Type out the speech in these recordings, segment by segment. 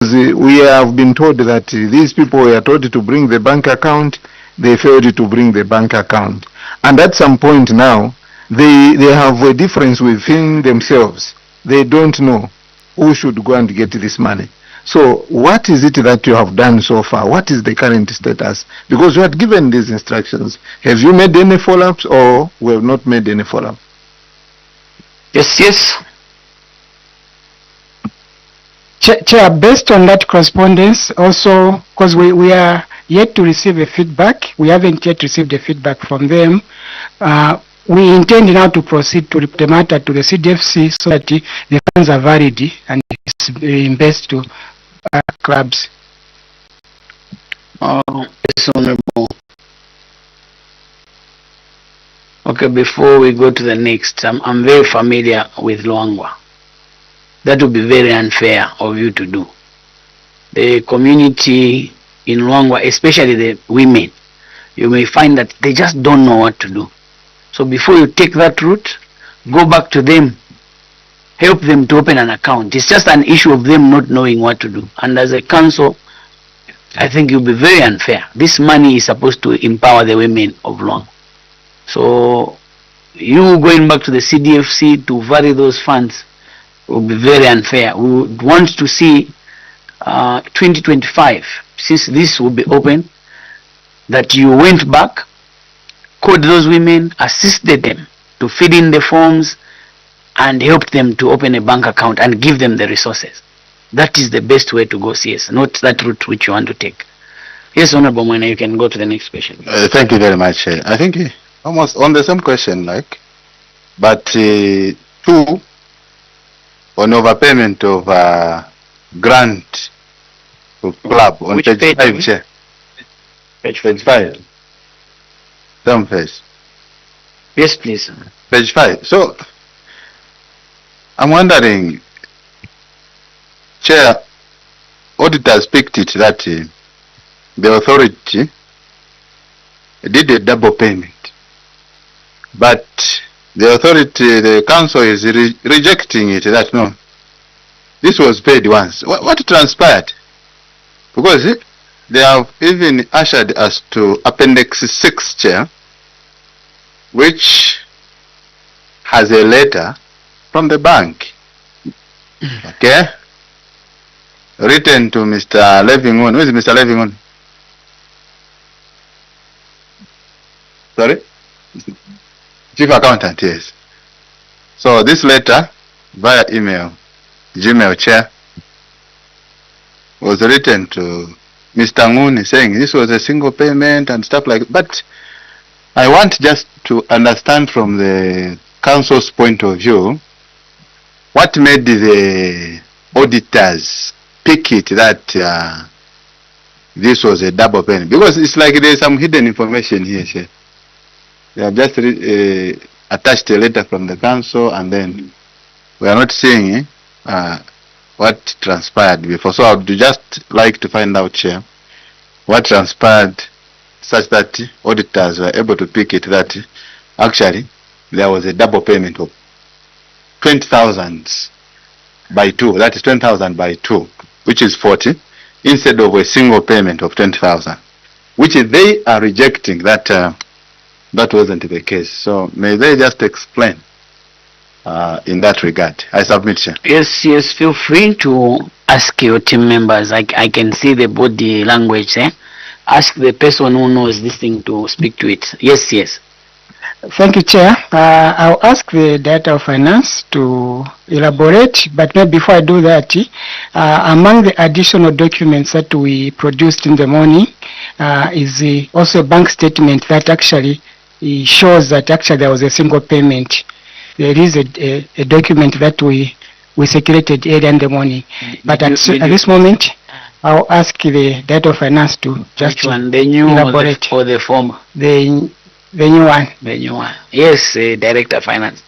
we have been told that these people were told to bring the bank account, they failed to bring the bank account. And at some point now, they have a difference within themselves. They don't know who should go and get this money. So what is it that you have done so far? What is the current status? Because you had given these instructions. Have you made any follow-ups or we have not made any follow-up? Yes. Chair, based on that correspondence, also, because we are yet to receive a feedback, we haven't yet received the feedback from them. We intend now to proceed to the matter to the CDFC so that the funds are valid and it's best to clubs. Yes, Honorable. Okay, before we go to the next, I'm very familiar with Luangwa. That would be very unfair of you to do. The community in Luangwa, especially the women, you may find that they just don't know what to do. So before you take that route, go back to them, help them to open an account. It's just an issue of them not knowing what to do. And as a council, I think you'll be very unfair. This money is supposed to empower the women of Luangwa. So you going back to the CDFC to vary those funds will be very unfair. We would want to see 2025, since this will be open, that you went back, called those women, assisted them to fill in the forms and helped them to open a bank account and give them the resources. That is the best way to go, CS, not that route which you want to take. Yes, Honorable Mwena, you can go to the next question. Thank you very much. I think almost on the same question, but two, on overpayment of grant to club on Which page 5, Chair. Page 5. Some page. Yes, please. Page 5. So, I'm wondering, Chair, auditors picked it that the authority did a double payment, but the authority, the council is rejecting it, that no, this was paid once. What transpired? Because they have even ushered us to Appendix 6, Chair, which has a letter from the bank, okay, written to Mr. Levingon. Who is Mr. Levingon? Sorry? Chief Accountant, yes. So this letter, via email, Gmail, Chair, was written to Mr. Nguni saying this was a single payment and stuff like that. But I want just to understand from the council's point of view, what made the auditors pick it that this was a double payment? Because it's like there's some hidden information here, Chair. They have just attached a letter from the council and then we are not seeing what transpired before. So I would just like to find out, Chair, what transpired such that auditors were able to pick it that actually there was a double payment of 20,000 by 2. That is 20,000 by 2, which is 40, instead of a single payment of 20,000, which they are rejecting that that wasn't the case. So may they just explain in that regard. I submit, Chair. Yes, feel free to ask your team members. I can see the body language. Ask the person who knows this thing to speak to it. Yes. Thank you, Chair. I'll ask the Director of Finance to elaborate, but maybe before I do that, among the additional documents that we produced in the morning is also a bank statement that actually shows that actually there was a single payment. There is a document that we circulated earlier in the morning. But at this moment, I'll ask the Director of Finance to just the new elaborate. Or the former? The new one. The new one. Yes, Director of Finance.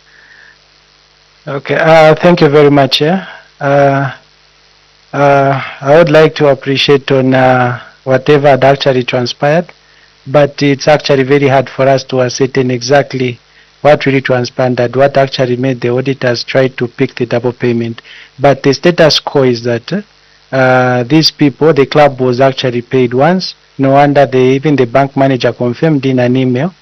Okay, thank you very much. Chair. I would like to appreciate on whatever had actually transpired, but it's actually very hard for us to ascertain exactly what really transpired and what actually made the auditors try to pick the double payment. But the status quo is that these people, the club was actually paid once. No wonder even the bank manager confirmed in an email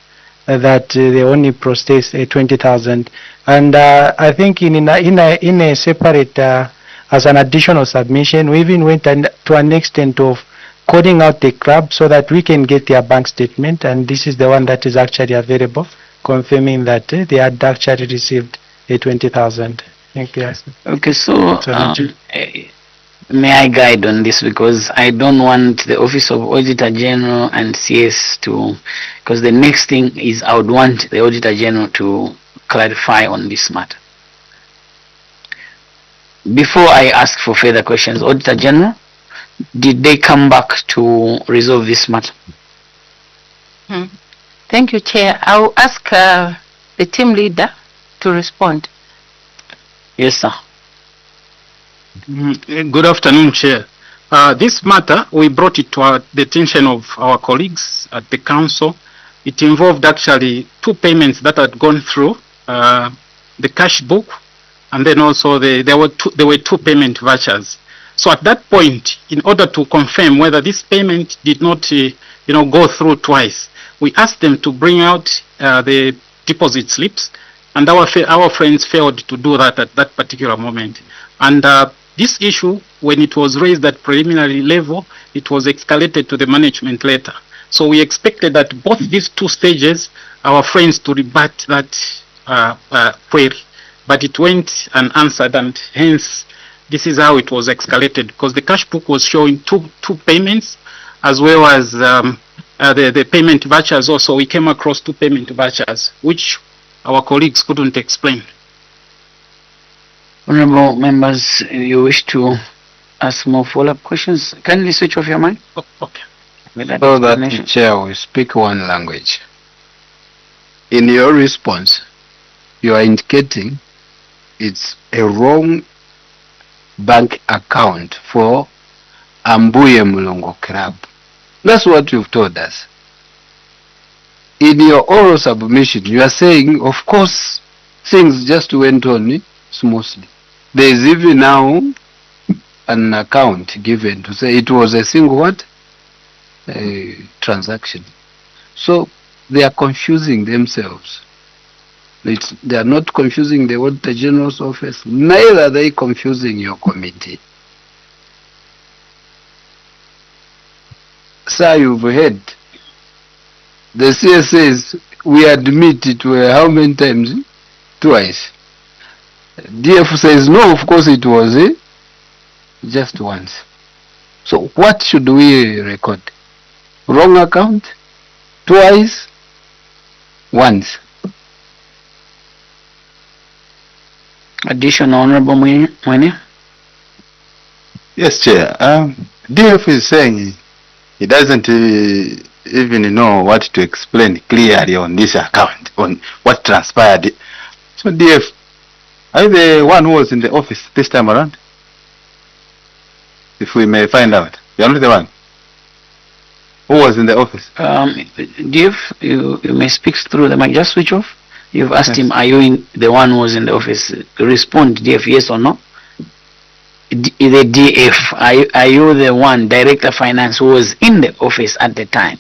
that they only processed 20,000. And I think in a separate, as an additional submission, we even went to an extent of calling out the club so that we can get their bank statement, and this is the one that is actually available, confirming that they had actually received 20,000. Thank you. Okay, so may I guide on this, because I don't want the Office of Auditor General and CS to, because the next thing is I would want the Auditor General to clarify on this matter. Before I ask for further questions, Auditor General, did they come back to resolve this matter? Thank you, Chair. I'll ask the team leader to respond. Yes, sir. Good afternoon, Chair. This matter, we brought it to the attention of our colleagues at the Council. It involved actually two payments that had gone through, the cash book, and then also there were two payment vouchers. So at that point, in order to confirm whether this payment did not go through twice, we asked them to bring out the deposit slips, and our friends failed to do that at that particular moment. And this issue, when it was raised at preliminary level, it was escalated to the management later. So we expected that both these two stages, our friends to rebut that query, but it went unanswered, and hence this is how it was escalated, because the cash book was showing two payments, as well as the payment vouchers also. We came across two payment vouchers, which our colleagues couldn't explain. Honorable members, you wish to ask more follow-up questions? Kindly switch off your mic. Oh, okay. With that So that the explanation. chair will speak one language. In your response, you are indicating it's a wrong bank account for Ambuye Mulongo Club. That's what you've told us. In your oral submission, you are saying, of course, things just went on smoothly. There is even now an account given to say it was a single what? Transaction. So they are confusing themselves. They are not confusing the Auditor General's office, neither are they confusing your committee. Sir, you've heard. The CS says we admit it were how many times? Twice. DF says no, of course it was just once. So what should we record? Wrong account? Twice? Once? Additional Honorable Mwene. Yes, Chair. DF is saying he doesn't even know what to explain clearly on this account, on what transpired. So DF, are you the one who was in the office this time around? If we may find out. You're not the one who was in the office. Dave, you may speak through the mic. Just switch off. You've asked him, are you the one who was in the office? Respond, Dave, yes or no. The DF, are you the one, Director Finance, who was in the office at the time?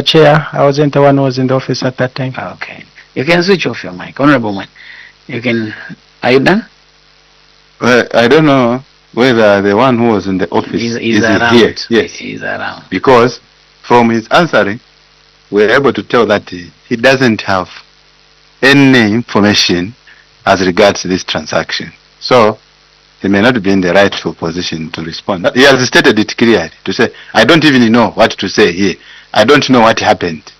Chair, I wasn't the one who was in the office at that time. Okay. You can switch off your mic. Honorable man. You can, are you done? Well, I don't know whether the one who was in the office Is is around. here. Yes. He's around. Because from his answering, we're able to tell that he doesn't have any information as regards this transaction. So he may not be in the rightful position to respond. He has stated it clearly to say, I don't even know what to say here. I don't know what happened.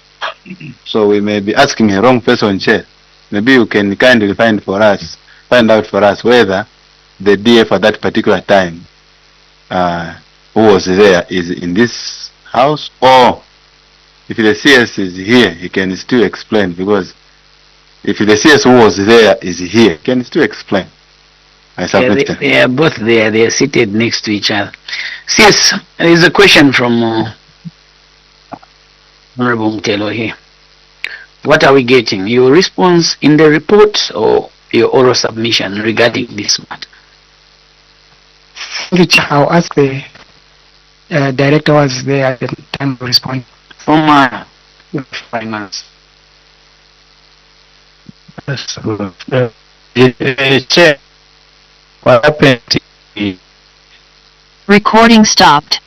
So we may be asking a wrong person, Chair. Maybe you can kindly find out for us whether the DF at that particular time who was there is in this house, or if the CS is here, he can still explain, because if the CS who was there is here, he can still explain. I submit them. They are both there. They are seated next to each other. CS, there is a question from Honorable Mtelo here. What are we getting? Your response in the report or your oral submission regarding this matter? Thank you, Chair. I'll ask the director was there at the time to respond. Former finance. Chair, what happened? Recording stopped.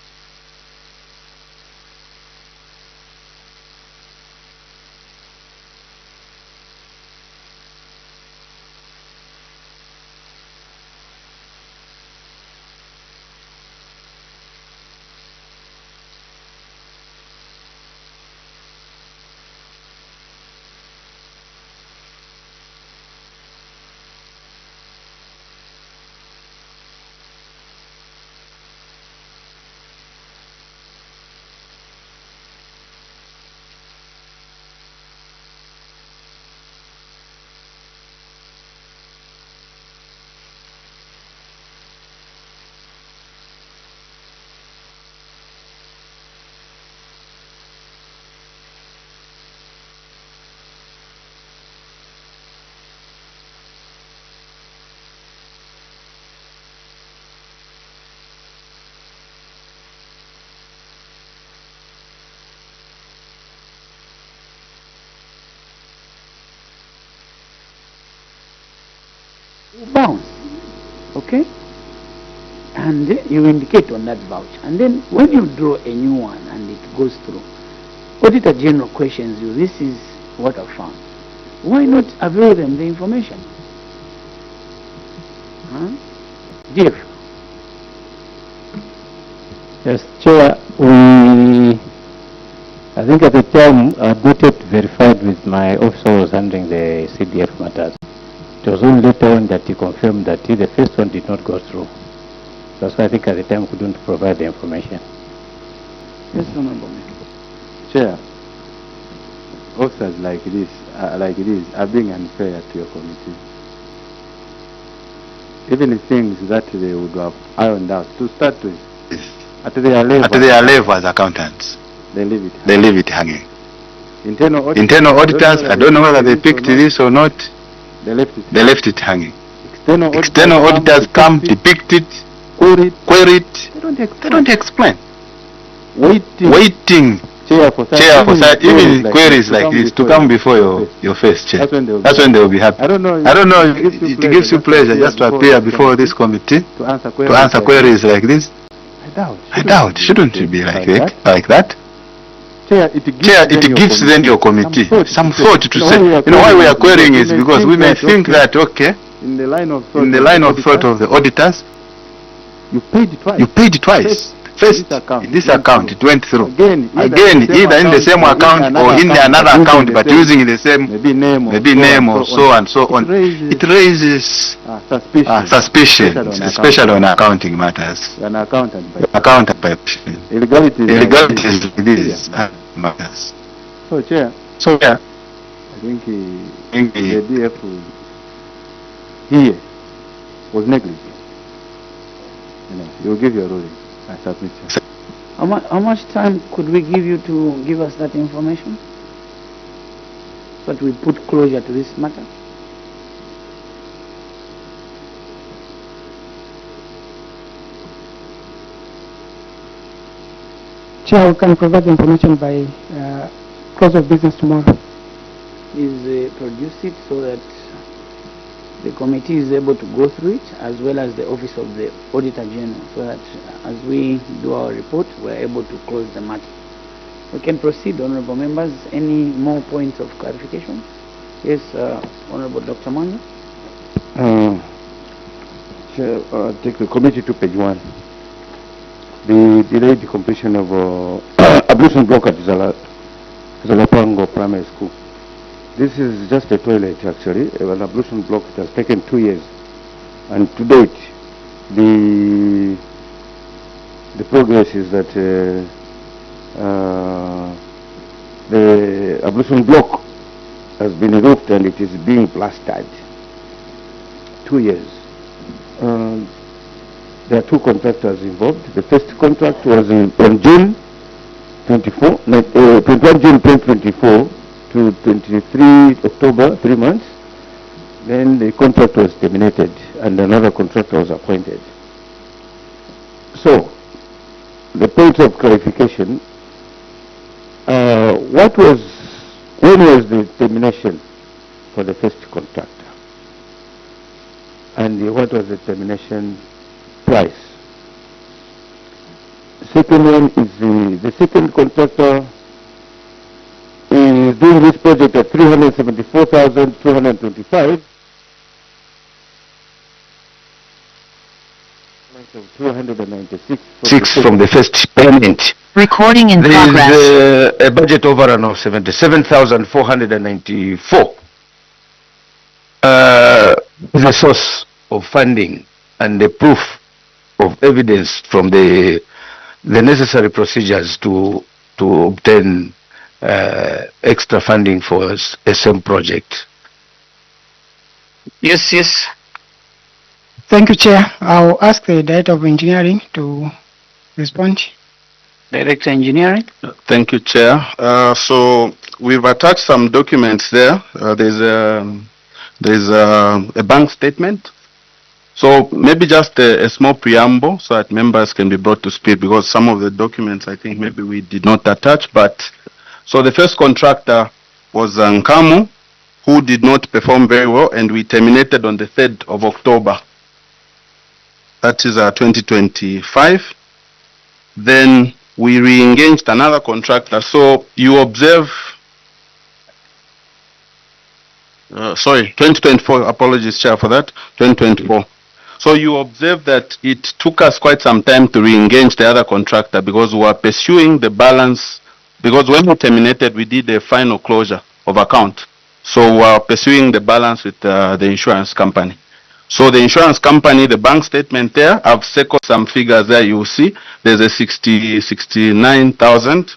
Bounce, okay, and you indicate on that voucher, and then when you draw a new one and it goes through, Auditor General questions you, this is what I found. Why not avail them the information? Huh? Jeff? Yes, Chair, I think at the time I got it verified with my officer who was handling the CDF matters. It was only later on that he confirmed that the first one did not go through. That's why I think at the time couldn't provide the information. Yes, Honorable. Chair, officers like this are being unfair to your committee. Even the things that they would have ironed out to start with, at their level as accountants, they leave it hanging. Internal auditors, I don't know whether they picked this or not. They left it hanging. External auditors come, depict it, query it. They don't explain. Waiting. Chair for such even queries like this to come before your face, Chair. That's when they will be happy. I don't know. It gives you pleasure just to appear before this committee to answer queries like this. I doubt. Shouldn't it be like that? Chair, it gives then your committee some thought to say, why we are querying is because we may think that, okay, in the line of thought of the auditors, you paid twice. First, in this account, it went through. Again, either in the same account or in another account, but using the same maybe name or so and so on. It raises suspicions, especially on accounting matters. An accountant by illegalities like this matters. So, Chair, I think the DF here was negligent. You will give your ruling. I submit. How much time could we give you to give us that information? So that we put closure to this matter? Chair, we can provide the information by close of business tomorrow. Is produce it so that the committee is able to go through it, as well as the office of the Auditor General, so that as we do our report, we are able to close the matter. We can proceed, Honorable Members. Any more points of clarification? Yes, Honorable Dr. Manga. Take the committee to page 1. The delayed completion of ablution block at Zalapango Primary School. This is just a toilet actually, an ablution block. It has taken 2 years, and to date, the progress is that the ablution block has been roofed and it is being plastered. 2 years. There are 2 contractors involved. The first contract was on June 21 June 2024 to 23 October, 3 months. Then the contract was terminated and another contractor was appointed. So, the point of clarification, when was the termination for the first contractor? And what was the termination price? Second one is the second contractor is doing this project at 374,225. 296 from the first payment. Recording in There progress. is a budget overrun of 77,494. The source of funding and the proof of evidence from the necessary procedures to obtain extra funding for a same project. Yes, yes. Thank you, Chair. I'll ask the Director of Engineering to respond. Director Engineering. Thank you, Chair. So we've attached some documents there. There's a bank statement. So maybe just a small preamble so that members can be brought to speed, because some of the documents I think maybe we did not attach. But so the first contractor was Nkamu, who did not perform very well, and we terminated on the 3rd of October. That is 2025. Then we re-engaged another contractor. So you observe, 2024, apologies, Chair, for that, 2024. So you observe that it took us quite some time to re-engage the other contractor because we were pursuing the balance, because when we terminated, we did a final closure of account. So we are pursuing the balance with the insurance company. So the insurance company, the bank statement there, I've circled some figures there. You will see there's a 69,000.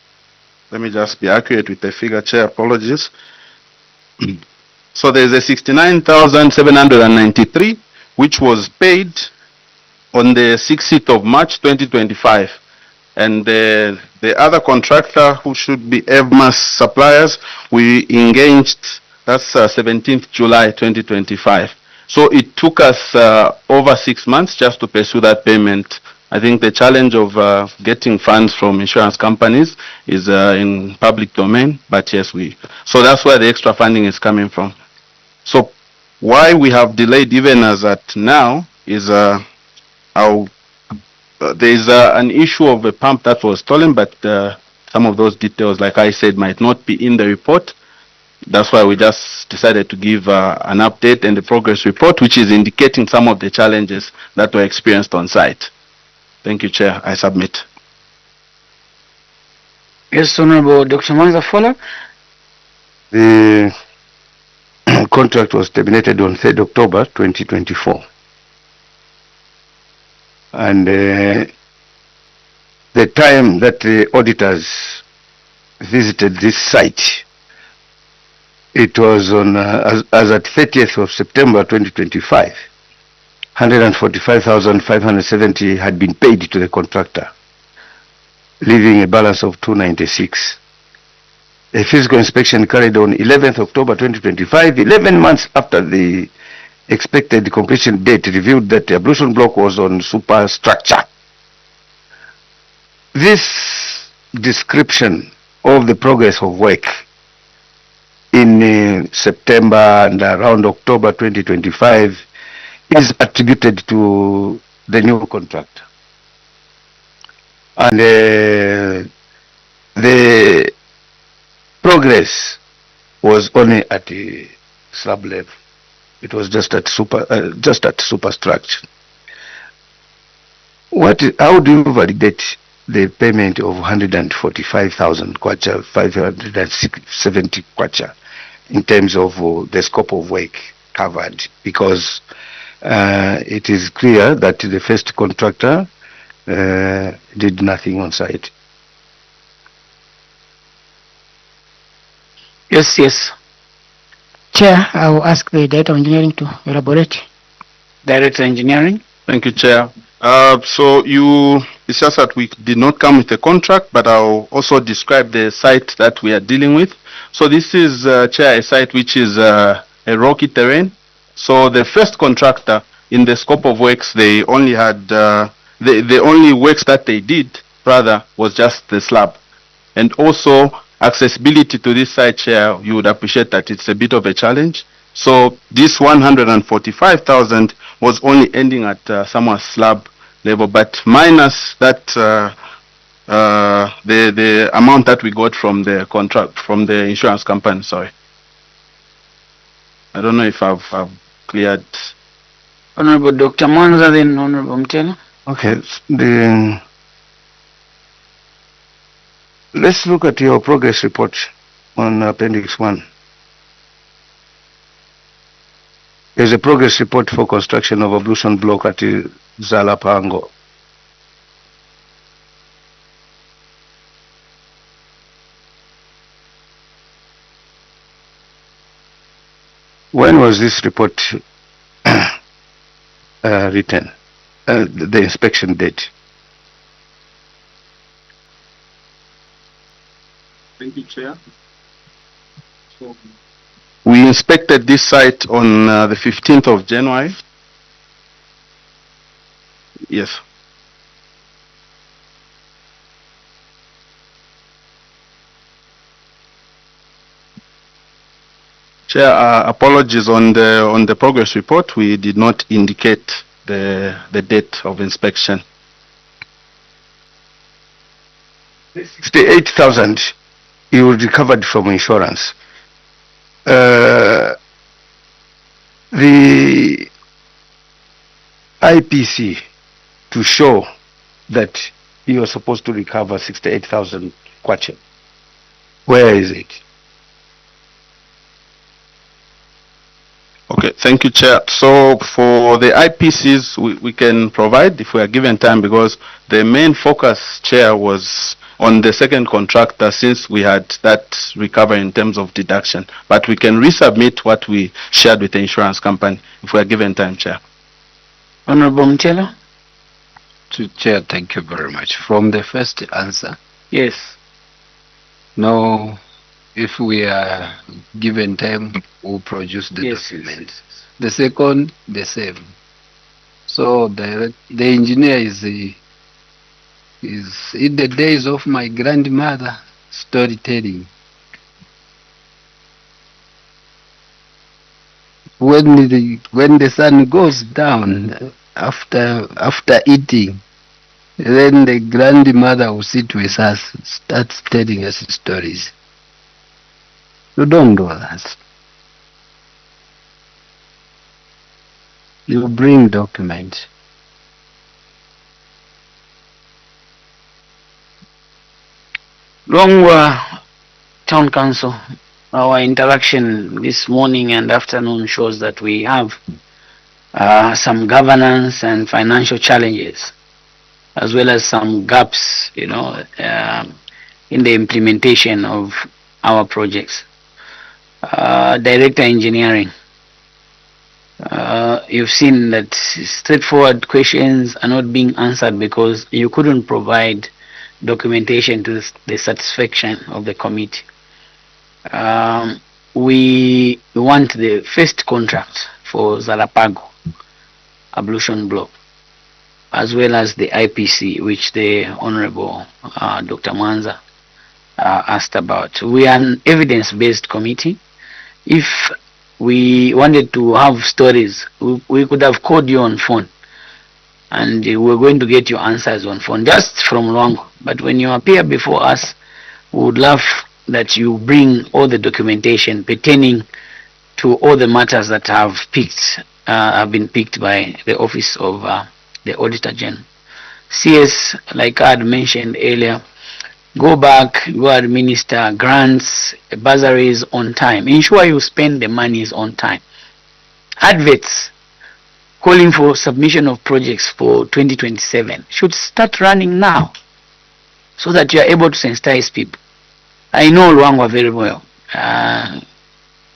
Let me just be accurate with the figure, Chair. Apologies. So there's a 69,793, which was paid on the 16th of March 2025. And the other contractor, who should be EVMAS suppliers, we engaged, that's 17th July 2025. So it took us over 6 months just to pursue that payment. I think the challenge of getting funds from insurance companies is in public domain, but yes, so that's where the extra funding is coming from. So why we have delayed even as at now is there is an issue of a pump that was stolen, but some of those details, like I said, might not be in the report. That's why we just decided to give an update and the progress report, which is indicating some of the challenges that were experienced on site. Thank you, Chair. I submit. Yes, Honorable Dr. Manza Fola. The contract was terminated on 3rd October 2024. And the time that the auditors visited this site, it was on as at 30th of September 2025, 145,570 had been paid to the contractor, leaving a balance of 296. A physical inspection carried on 11th October 2025, 11 months after the expected completion date, revealed that the ablution block was on superstructure. This description of the progress of work in September and around October 2025 is attributed to the new contractor. And the progress was only at the slab level. It was just at superstructure. How do you validate the payment of 145,000 kwacha, 570 kwacha in terms of the scope of work covered? Because it is clear that the first contractor did nothing on site. Yes, yes. Chair, I will ask the Director of Engineering to elaborate. Director Engineering. Thank you, Chair. It's just that we did not come with a contract, but I'll also describe the site that we are dealing with. So this is, Chair, a site which is a rocky terrain. So the first contractor, in the scope of works, they only had the only works that they did, rather, was just the slab. And also, accessibility to this site, Chair, you would appreciate that it's a bit of a challenge. So this 145,000 was only ending at somewhat slab level, but minus that the amount that we got from the contract, from the insurance company, sorry. I don't know if I've cleared. Honorable Dr. Mwanza, then Honorable Mtelo. Okay, let's look at your progress report on Appendix 1. There's a progress report for construction of Ablution block at Zalapango. When was this report written? The inspection date? Thank you, Chair. So, we inspected this site on the 15th of January. Yes. Chair, apologies on the progress report. We did not indicate the date of inspection. 68,000 you recovered from insurance. The IPC to show that you are supposed to recover 68,000 kwacha. Where is it? Okay, thank you, Chair. So for the IPCs, we can provide if we are given time, because the main focus, Chair, was on the second contractor, since we had that recovery in terms of deduction. But we can resubmit what we shared with the insurance company if we are given time, Chair. Honorable Mtelo. Chair, thank you very much. From the first answer. Yes. No, if we are given time, we'll produce the document. Yes. The second, the same. So the engineer is in the days of my grandmother storytelling. When the sun goes down after eating, then the grandmother will sit with us, starts telling us stories. You don't do that. You bring documents. Luangwa Town Council, our interaction this morning and afternoon shows that we have some governance and financial challenges, as well as some gaps, in the implementation of our projects. Director Engineering, you've seen that straightforward questions are not being answered because you couldn't provide documentation to the satisfaction of the committee. We want the first contract for Zalapago Ablution block, as well as the IPC, which the Honorable Dr. Mwanza asked about. We are an evidence-based committee. If we wanted to have stories, we could have called you on phone, and we're going to get your answers on phone, just from Luangwa. But when you appear before us, we would love that you bring all the documentation pertaining to all the matters that have been picked by the Office of the Auditor General. CS, like I had mentioned earlier, go back, go administer grants, bursaries on time. Ensure you spend the monies on time. Adverts calling for submission of projects for 2027 should start running now, so that you are able to sensitize people. I know Luangwa very well.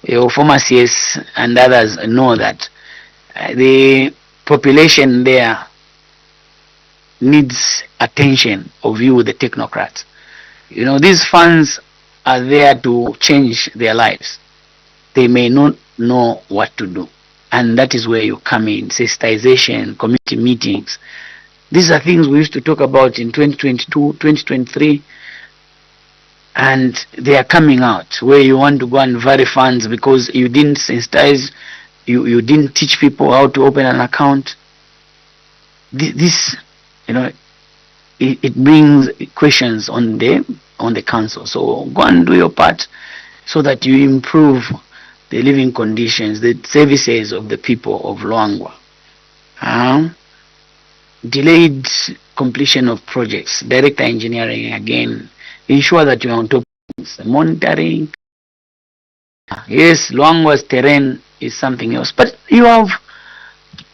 Your former CS and others know that the population there needs attention of you, the technocrats. These funds are there to change their lives. They may not know what to do. And that is where you come in, sensitization, community meetings, These are things we used to talk about in 2022, 2023, and they are coming out, where you want to go and vary funds because you didn't sensitize, you didn't teach people how to open an account. This, it brings questions on the council. So go and do your part so that you improve the living conditions, the services of the people of Luangwa. Delayed completion of projects, director engineering again, ensure that you are on top of things. Monitoring. Yes, Luangwa's terrain is something else, but you have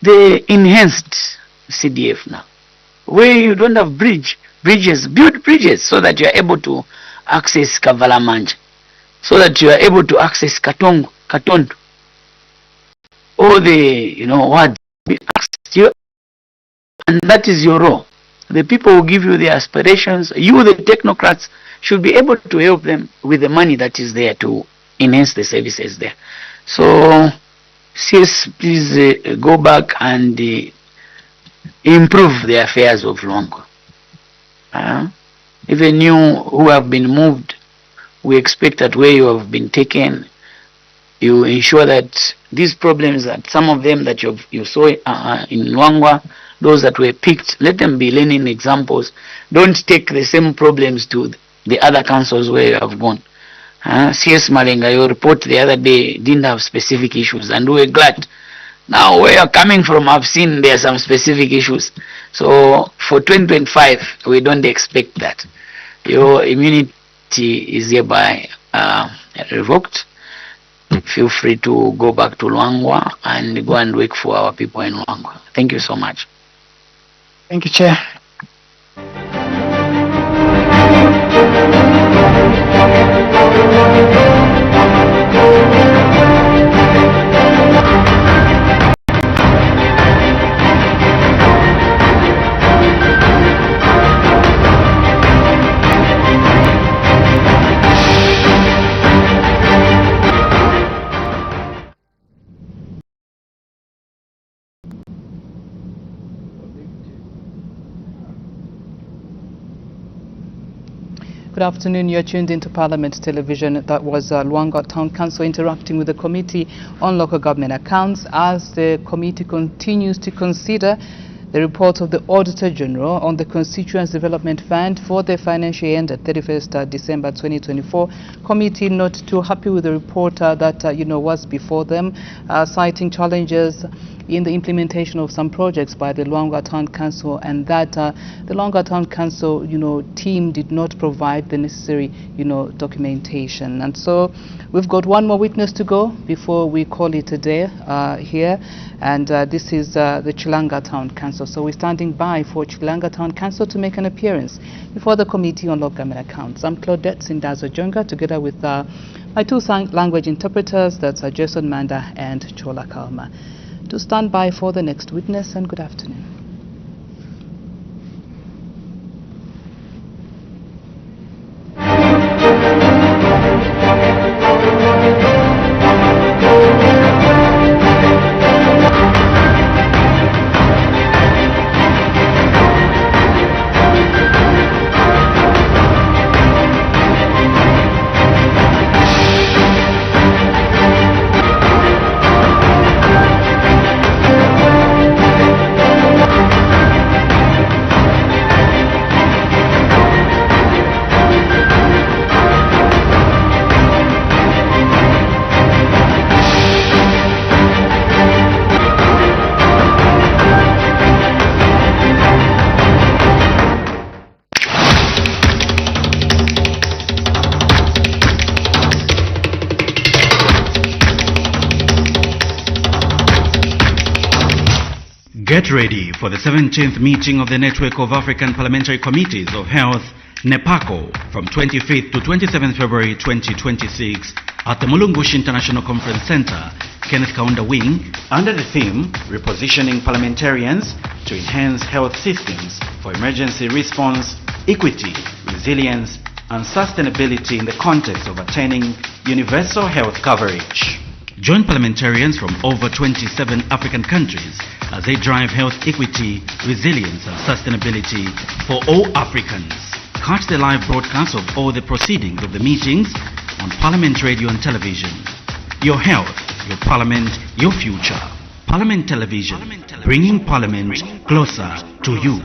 the enhanced CDF now, where you don't have bridges, build bridges so that you are able to access Kavalamanja, so that you are able to access Katondo. All the, what be accessed you, and that is your role. The people who give you the aspirations, you the technocrats should be able to help them with the money that is there to enhance the services there. So, CS, please go back and improve the affairs of Luangwa. Even you who have been moved, we expect that where you have been taken, you ensure that these problems, that some of them that you saw in Luangwa, those that were picked, let them be learning examples. Don't take the same problems to the other councils where you have gone. CS Malenga, your report the other day didn't have specific issues, and we were glad. Now where you're coming from, I've seen there are some specific issues. So for 2025, we don't expect that. Your immunity is hereby revoked. Feel free to go back to Luangwa and go and work for our people in Luangwa. Thank you so much. Thank you, Chair. Good afternoon. You're tuned into Parliament Television. That was Luangwa Town Council interacting with the Committee on Local Government Accounts as the committee continues to consider the report of the Auditor General on the Constituency Development Fund for the financial year ended 31st December 2024. Committee not too happy with the report that was before them, citing challenges in the implementation of some projects by the Luangwa Town Council, and that the Luangwa Town Council, team did not provide the necessary, documentation. And so we've got one more witness to go before we call it a day here, and this is the Chilanga Town Council. So we're standing by for Chilanga Town Council to make an appearance before the Committee on Local Government Accounts. I'm Claudette Sindazo Jonga, together with my two language interpreters, that's Jason Manda and Chola Kalma. To stand by for the next witness, and good afternoon. Get ready for the 17th meeting of the Network of African Parliamentary Committees of Health, NEPACO, from 25th to 27th February 2026 at the Mulungushi International Conference Center, Kenneth Kaunda Wing, under the theme, Repositioning Parliamentarians to Enhance Health Systems for Emergency Response, Equity, Resilience, and Sustainability in the context of attaining universal health coverage. Join parliamentarians from over 27 African countries as they drive health equity, resilience and sustainability for all Africans. Catch the live broadcast of all the proceedings of the meetings on Parliament Radio and Television. Your health, your parliament, your future. Parliament Television, bringing Parliament closer to you.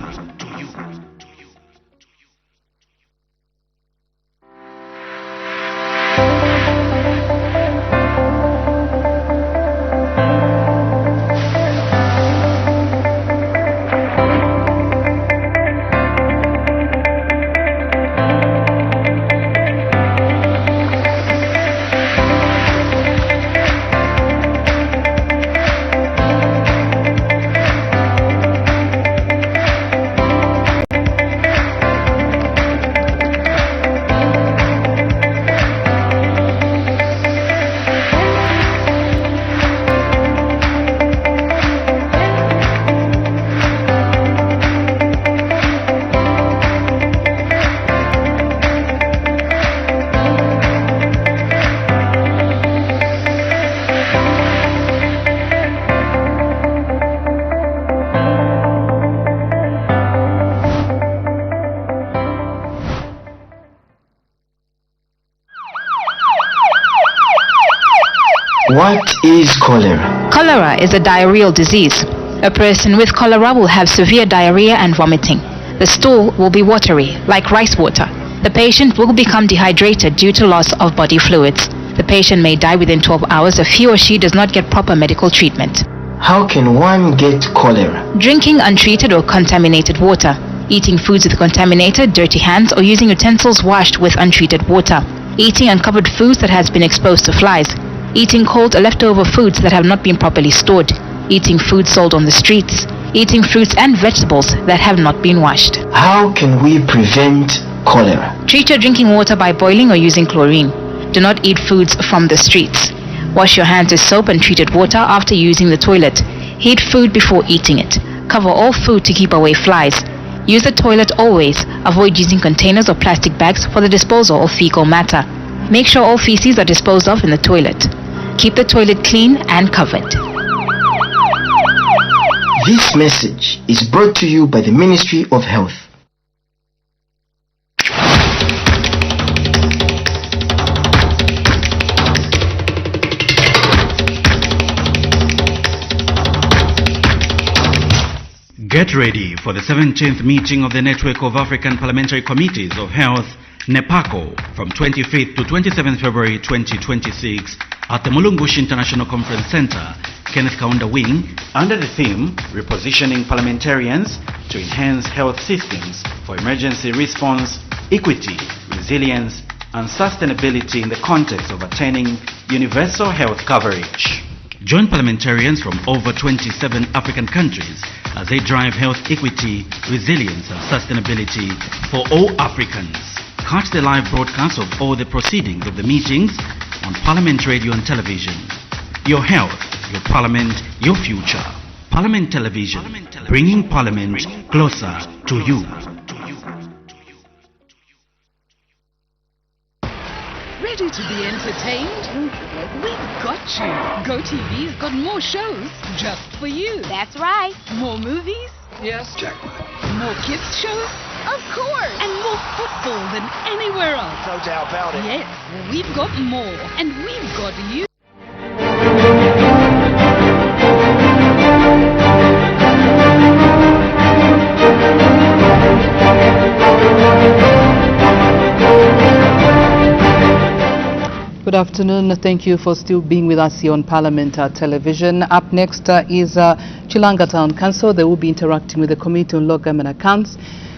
What is cholera? Cholera is a diarrheal disease. A person with cholera will have severe diarrhea and vomiting. The stool will be watery, like rice water. The patient will become dehydrated due to loss of body fluids. The patient may die within 12 hours if he or she does not get proper medical treatment. How can one get cholera? Drinking untreated or contaminated water. Eating foods with contaminated, dirty hands, or using utensils washed with untreated water. Eating uncovered foods that has been exposed to flies. Eating cold or leftover foods that have not been properly stored. Eating food sold on the streets. Eating fruits and vegetables that have not been washed. How can we prevent cholera? Treat your drinking water by boiling or using chlorine. Do not eat foods from the streets. Wash your hands with soap and treated water after using the toilet. Heat food before eating it. Cover all food to keep away flies. Use the toilet always. Avoid using containers or plastic bags for the disposal of fecal matter. Make sure all feces are disposed of in the toilet. Keep the toilet clean and covered. This message is brought to you by the Ministry of Health. Get ready for the 17th meeting of the Network of African Parliamentary Committees of Health, NEPACO, from 25th to 27th February 2026 at the Mulungushi International Conference Center, Kenneth Kaunda Wing, under the theme Repositioning Parliamentarians to Enhance Health Systems for Emergency Response, Equity, Resilience, and Sustainability in the context of attaining universal health coverage. Join parliamentarians from over 27 African countries as they drive health equity, resilience, and sustainability for all Africans. Catch the live broadcast of all the proceedings of the meetings on Parliament Radio and Television. Your health, your parliament, your future. Parliament Television, bringing Parliament closer to you. Ready to be entertained? We've got you. GoTV's got more shows just for you. That's right. More movies? Yes. Jackpot. More kids shows? Of course. And more football than anywhere else. No doubt about it. Yes, we've got more. And we've got you. Good afternoon. Thank you for still being with us here on Parliament Television. Up next is Chilanga Town Council. They will be interacting with the Committee on Local Government Accounts.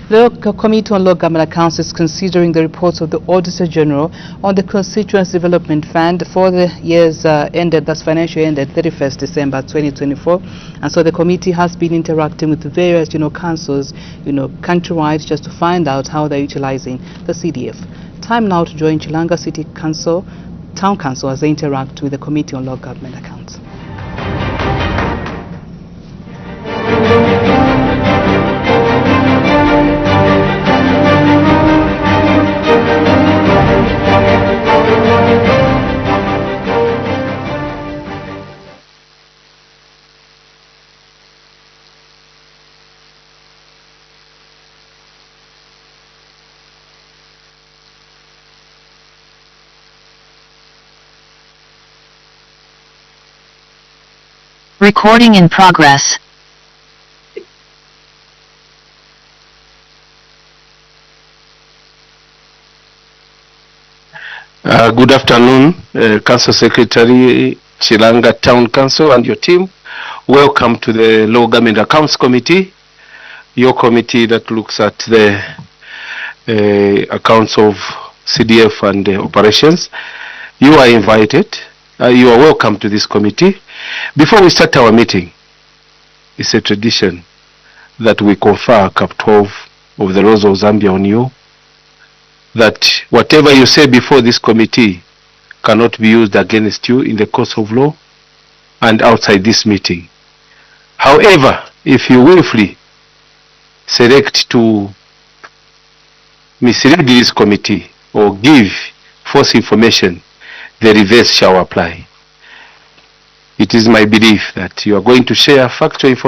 The Committee on Local Government Accounts is considering the reports of the Auditor General on the Constituency Development Fund for the years ended, that's financial year ended 31st December 2024. And so the committee has been interacting with the various, councils, countrywide, just to find out how they're utilizing the CDF. Time now to join Chilanga City Council, Town Council, as they interact with the Committee on Local Government Accounts. Recording in progress. Good afternoon, Council Secretary, Chilanga Town Council and your team. Welcome to the Local Government Accounts Committee, your committee that looks at the accounts of CDF and operations. You are invited. You are welcome to this committee. Before we start our meeting, it's a tradition that we confer Cap 12 of the laws of Zambia on you, that whatever you say before this committee cannot be used against you in the course of law and outside this meeting. However, if you willfully select to mislead this committee or give false information, the reverse shall apply. It is my belief that you are going to share factual information